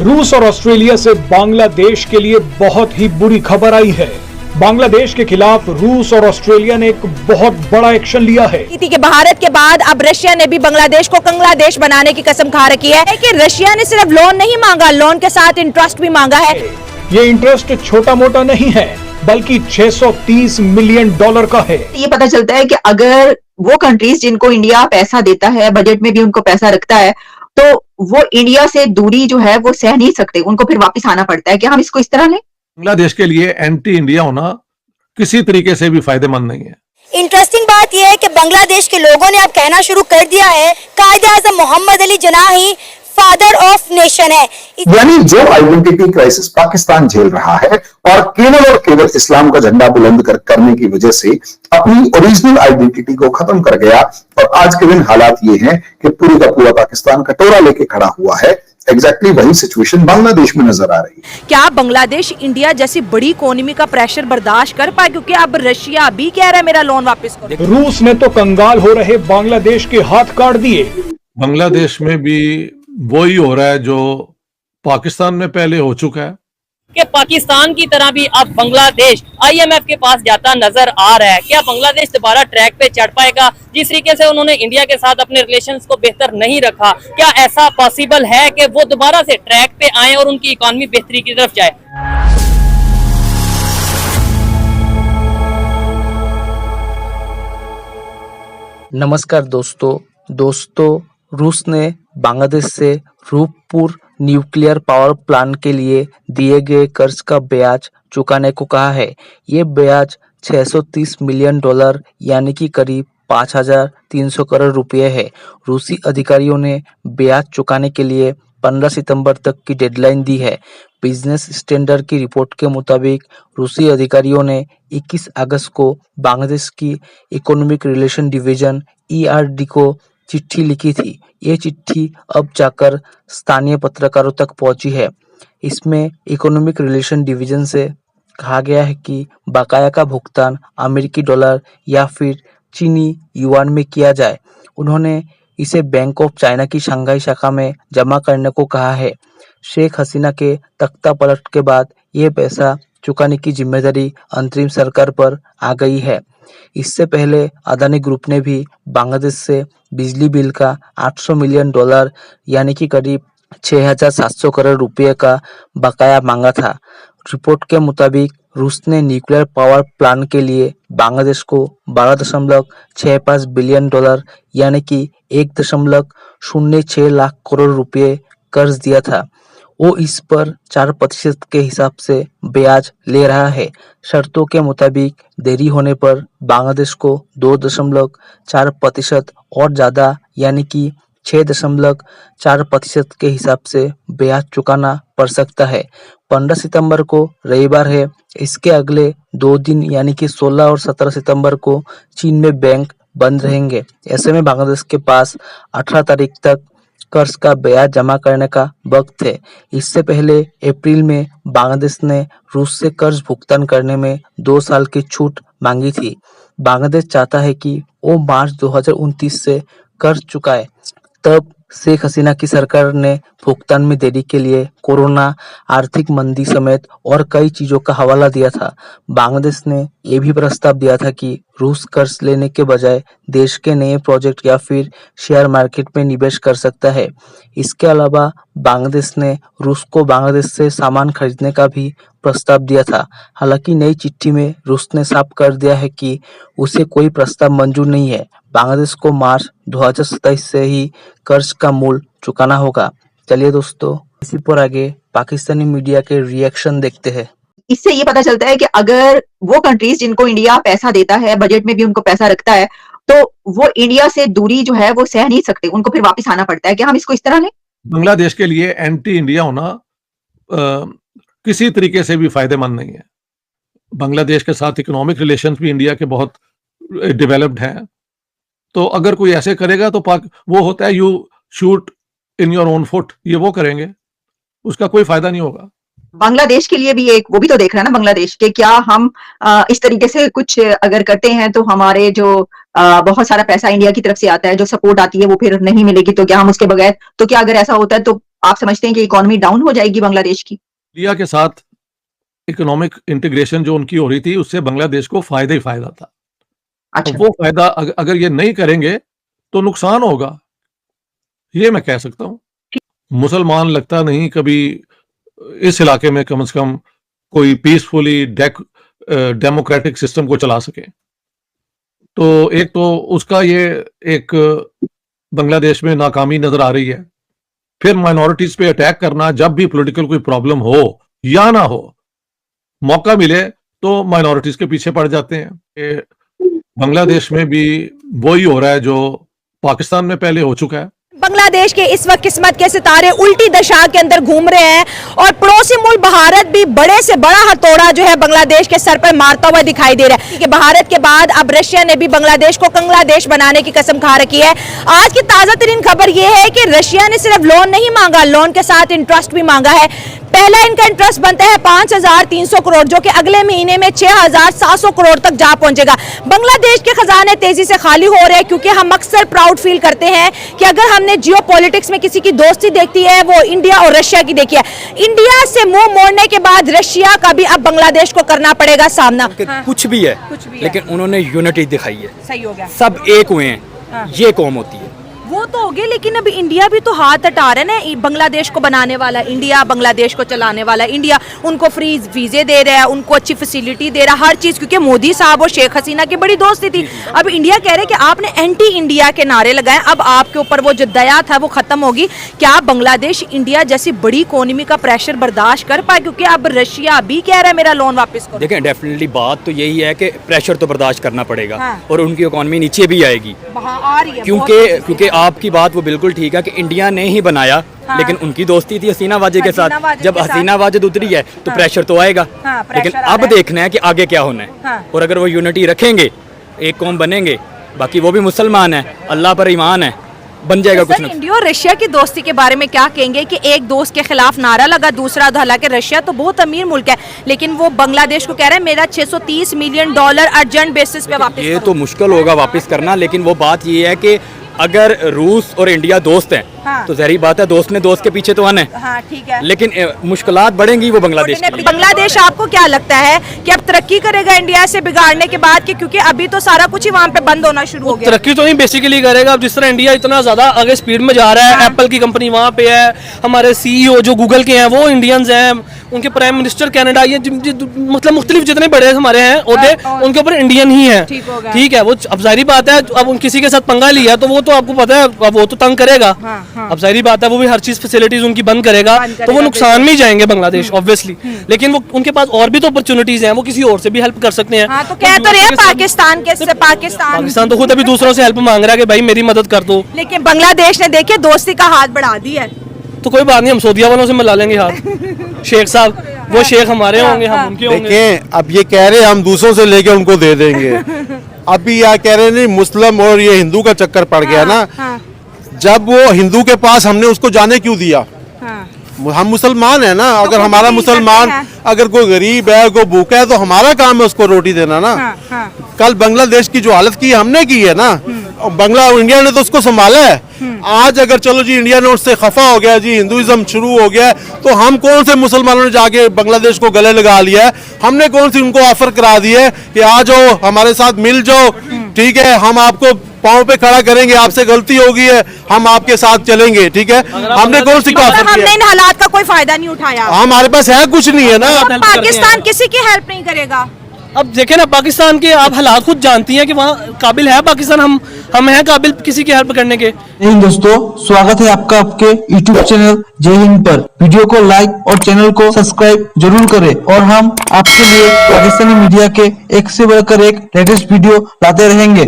रूस और ऑस्ट्रेलिया से बांग्लादेश के लिए बहुत ही बुरी खबर आई है। बांग्लादेश के खिलाफ रूस और ऑस्ट्रेलिया ने एक बहुत बड़ा एक्शन लिया है। के भारत के बाद अब रशिया ने भी बांग्लादेश को कंगला देश बनाने की कसम खा रखी है कि रशिया ने सिर्फ लोन नहीं मांगा, लोन के साथ इंटरेस्ट भी मांगा है। ये इंटरेस्ट छोटा मोटा नहीं है, बल्कि $630 मिलियन का है। ये पता चलता है कि अगर वो कंट्रीज जिनको इंडिया पैसा देता है, बजट में भी उनको पैसा रखता है, तो वो इंडिया से दूरी जो है वो सह नहीं सकते, उनको फिर वापस आना पड़ता है कि हम इसको इस तरह लें। बांग्लादेश के लिए एंटी इंडिया होना किसी तरीके से भी फायदेमंद नहीं है। इंटरेस्टिंग बात यह है कि बांग्लादेश के लोगों ने अब कहना शुरू कर दिया है कायदे-ए-आज़म मोहम्मद अली जिन्ना ही फादर ऑफ नेशन है। यानी जो आइडेंटिटी क्राइसिस पाकिस्तान झेल रहा है और केवल इस्लाम का झंडा बुलंद करने की वजह से अपनी ओरिजिनल आइडेंटिटी को खत्म कर गया, और आज के दिन हालात ये हैं कि पूरी का पूरा पाकिस्तान कटोरा लेके खड़ा हुआ है। एग्जैक्टली वही सिचुएशन बांग्लादेश में नजर आ रही है। क्या बांग्लादेश इंडिया जैसी बड़ी इकोनॉमी का प्रेशर बर्दाश्त कर पाए, क्योंकि अब रशिया भी कह रहा है मेरा लोन वापस करो। रूस ने तो कंगाल हो रहे बांग्लादेश के हाथ काट दिए। बांग्लादेश में भी वही हो रहा है जो पाकिस्तान में पहले हो चुका है कि पाकिस्तान की तरह भी अब बांग्लादेश IMF के पास जाता नजर आ रहा है। क्या बांग्लादेश दोबारा ट्रैक पे चढ़ पाएगा? जिस तरीके से उन्होंने इंडिया के साथ अपने रिलेशंस को बेहतर नहीं रखा, क्या ऐसा पॉसिबल है कि वो दोबारा से ट्रैक पे आए और उनकी इकोनॉमी बेहतरी की तरफ जाए? नमस्कार दोस्तों, रूस ने बांग्लादेश से रूपपुर न्यूक्लियर पावर प्लांट के लिए दिए गए कर्ज का ब्याज चुकाने को कहा है। ये ब्याज $630 मिलियन यानी कि करीब 5,300 करोड़ रुपए है। रूसी अधिकारियों ने ब्याज चुकाने के लिए 15 सितंबर तक की डेडलाइन दी है। बिजनेस स्टैंडर्ड की रिपोर्ट के मुताबिक रूसी अधिकारियों ने 21 अगस्त को बांग्लादेश की इकोनॉमिक रिलेशन डिवीजन ERD को चिट्ठी लिखी थी। ये चिट्ठी अब जाकर स्थानीय पत्रकारों तक पहुंची है। इसमें इकोनॉमिक रिलेशन डिवीजन से कहा गया है कि बकाया का भुगतान अमेरिकी डॉलर या फिर चीनी युआन में किया जाए। उन्होंने इसे बैंक ऑफ चाइना की शंघाई शाखा में जमा करने को कहा है। शेख हसीना के तख्ता पलट के बाद ये पैसा चुकाने की जिम्मेदारी अंतरिम सरकार पर आ गई है। इससे पहले अदानी ग्रुप ने भी बांग्लादेश से बिजली बिल का $800 मिलियन यानी कि करीब 6,700 करोड़ रुपए का बकाया मांगा था। रिपोर्ट के मुताबिक रूस ने न्यूक्लियर पावर प्लांट के लिए बांग्लादेश को $12.65 बिलियन यानी कि 1.06 लाख करोड़ रुपए कर्ज दिया था। वो इस पर 4% के हिसाब से ब्याज ले रहा है। शर्तों के मुताबिक देरी होने पर बांग्लादेश को 2.4% और ज़्यादा यानी कि 6.4% के हिसाब से ब्याज चुकाना पड़ सकता है। 15 सितंबर को रविवार है। इसके अगले 2 दिन यानी कि 16 और 17 सितंबर को चीन में बैंक बंद रहेंगे। ऐसे में बांग्लादेश के पास 18 तारीख तक कर्ज का ब्याज जमा करने का वक्त है। इससे पहले अप्रैल में बांग्लादेश ने रूस से कर्ज भुगतान करने में 2 साल की छूट मांगी थी। बांग्लादेश चाहता है कि वो मार्च 2029 से कर्ज चुकाए। तब शेख हसीना की सरकार ने भुगतान में देरी के लिए कोरोना, आर्थिक मंदी समेत और कई चीजों का हवाला दिया था। बांग्लादेश ने यह भी प्रस्ताव दिया था कि रूस कर्ज लेने के बजाय देश के नए प्रोजेक्ट या फिर शेयर मार्केट में निवेश कर सकता है। इसके अलावा बांग्लादेश ने रूस को बांग्लादेश से सामान खरीदने का भी प्रस्ताव दिया था। हालांकि नई चिट्ठी में रूस ने साफ कर दिया है कि उसे कोई प्रस्ताव मंजूर नहीं है। बांग्लादेश को मार्च 2027 से ही कर्ज का मूल चुकाना होगा। चलिए दोस्तों, इसी पर आगे पाकिस्तानी मीडिया के रिएक्शन देखते हैं। इससे ये पता चलता है कि अगर वो कंट्रीज जिनको इंडिया पैसा देता है, बजट में भी उनको पैसा रखता है, तो वो इंडिया से दूरी जो है वो सह नहीं सकते, उनको फिर वापस आना पड़ता है कि हम इसको इस तरह लें। बांग्लादेश के लिए एंटी इंडिया होना किसी तरीके से भी फायदेमंद नहीं है। बांग्लादेश के साथ इकोनॉमिक रिलेशंस भी इंडिया के बहुत डेवलप्ड हैं। तो अगर कोई ऐसे करेगा तो वो होता है you shoot in your own foot, ये वो करेंगे, उसका कोई फायदा नहीं होगा। बांग्लादेश के लिए भी एक वो भी तो देख रहे हैं ना बांग्लादेश के, क्या हम इस तरीके से कुछ अगर करते हैं तो हमारे जो बहुत सारा पैसा इंडिया की तरफ से आता है, जो सपोर्ट आती है वो फिर नहीं मिलेगी, तो क्या हम उसके बगैर, तो क्या अगर ऐसा होता है तो आप समझते हैं कि इकोनॉमी डाउन हो जाएगी बांग्लादेश की? इंडिया के साथ इकोनॉमिक इंटीग्रेशन जो उनकी हो रही थी उससे बांग्लादेश को फायदा ही फायदा था। तो अच्छा, वो फायदा अगर ये नहीं करेंगे तो नुकसान होगा, ये मैं कह सकता हूँ। मुसलमान लगता नहीं कभी इस इलाके में कम से कम कोई पीसफुली डेमोक्रेटिक सिस्टम को चला सके। तो एक तो उसका ये एक बांग्लादेश में नाकामी नजर आ रही है। फिर माइनॉरिटीज पे अटैक करना, जब भी पॉलिटिकल कोई प्रॉब्लम हो या ना हो, मौका मिले तो माइनॉरिटीज के पीछे पड़ जाते हैं। बांग्लादेश में भी वही हो रहा है जो पाकिस्तान में पहले हो चुका है। बांग्लादेश के इस वक्त किस्मत के सितारे उल्टी दशा के अंदर घूम रहे हैं और पड़ोसी मुल्क भारत भी बड़े से बड़ा हथौड़ा जो है बांग्लादेश के सर पर मारता हुआ दिखाई दे रहा है कि भारत के बाद अब रशिया ने भी बांग्लादेश को कंगलादेश बनाने की कसम खा रखी है। आज की ताजा तरीन खबर यह है कि रशिया ने सिर्फ लोन नहीं मांगा, लोन के साथ इंटरेस्ट भी मांगा है। पहला इनका इंटरेस्ट बनता है 5,300 करोड़, जो कि अगले महीने में 6,700 करोड़ तक जा पहुंचेगा। बांग्लादेश के खजाने तेजी से खाली हो रहे हैं क्योंकि हम अक्सर प्राउड फील करते हैं कि अगर हमने जियोपॉलिटिक्स में किसी की दोस्ती देखती है वो इंडिया और रशिया की देखी है। इंडिया से मुंह मोड़ने के बाद रशिया का भी अब बांग्लादेश को करना पड़ेगा सामना। कुछ भी है, लेकिन उन्होंने यूनिटी दिखाई है, सही हो गया, सब एक हुए हैं, ये कौम होती है। वो तो हो गए, लेकिन अब इंडिया भी तो हाथ हटा रहे ना। बांग्लादेश को बनाने वाला इंडिया, बांग्लादेश को चलाने वाला इंडिया, उनको फ्री वीजे दे रहा है, उनको अच्छी फैसिलिटी दे रहा है, हर चीज, क्योंकि मोदी साहब और शेख हसीना की बड़ी दोस्ती थी। अब इंडिया कह रहे कि आपने एंटी इंडिया के नारे लगाए, अब आपके ऊपर वो जो दया था वो खत्म होगी। क्या बांग्लादेश इंडिया जैसी बड़ी इकोनॉमी का प्रेशर बर्दाश्त कर पाए? क्योंकि अब रशिया भी कह रहा है मेरा लोन वापस करो। देखें, डेफिनेटली बात तो यही है कि प्रेशर तो बर्दाश्त करना पड़ेगा। हाँ। और उनकी इकोनॉमी नीचे भी आएगी, आ रही है, क्योंकि आपकी बात वो बिल्कुल ठीक है कि इंडिया ने ही बनाया। हाँ। लेकिन उनकी दोस्ती थी हसीना वाजे के साथ। जब हसीना वाजिद उतरी है तो प्रेशर तो आएगा। हाँ, लेकिन अब देखना है कि आगे क्या होना है। हाँ। और अगर वो यूनिटी रखेंगे, एक कौम बनेंगे, बाकी वो भी मुसलमान है, अल्लाह पर ईमान है, बन जाएगा कुछ ना। इंडिया और रशिया की दोस्ती के बारे में क्या कहेंगे कि एक दोस्त के खिलाफ नारा लगा, दूसरा, हालांकि रशिया तो बहुत अमीर मुल्क है, लेकिन वो बांग्लादेश को कह रहा है मेरा $630 मिलियन अर्जेंट बेसिस पे वापस ये तो मुश्किल होगा वापस करना। लेकिन वो बात ये है कि अगर रूस और इंडिया दोस्त हैं, हाँ। तो जहरी बात है दोस्त ने दोस्त के पीछे तो आना है। हाँ, ठीक है। लेकिन मुश्किलात बढ़ेंगी वो बांग्लादेश के लिए। बांग्लादेश आपको क्या लगता है कि अब तरक्की करेगा इंडिया से बिगाड़ने के बाद के? क्योंकि अभी तो सारा कुछ ही वहाँ पे बंद होना शुरू हो गया। तरक्की तो नहीं बेसिकली करेगा। अब जिस तरह इंडिया इतना ज्यादा आगे स्पीड में जा रहा है, एप्पल की कंपनी वहाँ पे है, हमारे CEO जो गूगल के हैं वो इंडियंस हैं, उनके प्राइम मिनिस्टर कनाडा, ये मतलब मुख्तलिफ जितने बड़े हमारे हैं ओहदे, उनके ऊपर इंडियन ही है। ठीक है, वो अब जाहिर बात है, अब उन किसी के साथ पंगा लिया तो वो तो आपको पता है अब वो तो तंग करेगा। अब जाहिर बात है वो भी हर चीज फैसिलिटीज उनकी बंद करेगा, तो वो नुकसान में ही जाएंगे बांग्लादेश ऑब्वियसली। लेकिन वो उनके पास और भी तो अपॉर्चुनिटीज हैं, वो किसी और से भी हेल्प कर सकते हैं। हाँ, तो कह तो रहे हैं पाकिस्तान तो खुद अभी दूसरों से हेल्प मांग रहा है कि भाई मेरी मदद कर दो। लेकिन बांग्लादेश ने देखिए दोस्ती का हाथ बढ़ा दिया है। तो कोई बात नहीं, हम सऊदीया वालों से मिला लेंगे हाथ। शेख साहब, वो शेख हमारे होंगे, हम उनके होंगे। देखें, अब ये कह रहे हम दूसरों से लेके उनको दे देंगे। अभी यह कह रहे नहीं मुस्लिम और ये हिंदू का चक्कर पड़ गया ना। जब वो हिंदू के पास हमने उसको जाने क्यों दिया? हम मुसलमान है ना। अगर हमारा मुसलमान अगर कोई गरीब है, कोई भूखा है, तो हमारा काम है उसको रोटी देना ना। कल बांग्लादेश की जो हालत की हमने की है ना, इंडिया ने तो उसको संभाला है। आज अगर चलो जी इंडिया ने उससे खफा हो गया जी, हिंदुइज्म शुरू हो गया, तो हम कौन से मुसलमानों ने जाके बांग्लादेश को गले लगा लिया है? हमने कौन सी उनको ऑफर करा दी है कि आ जाओ हमारे साथ मिल जाओ, ठीक है, हम आपको पाँव पे खड़ा करेंगे, आपसे गलती होगी है, हम आपके साथ चलेंगे, ठीक है। हमने कौन सी ऑफर किया? हमने इन हालात का कोई फायदा नहीं उठाया। हमारे पास है कुछ नहीं है ना। पाकिस्तान किसी की हेल्प नहीं करेगा। अब देखें ना, पाकिस्तान के आप हालात खुद जानती हैं कि वहाँ काबिल है पाकिस्तान, हम हैं काबिल किसी की हेल्प करने के? नहीं दोस्तों, स्वागत है आपका आपके YouTube चैनल जय हिंद पर। वीडियो को लाइक और चैनल को सब्सक्राइब जरूर करें और हम आपके लिए पाकिस्तानी मीडिया के एक से बढ़कर एक लेटेस्ट वीडियो लाते रहेंगे।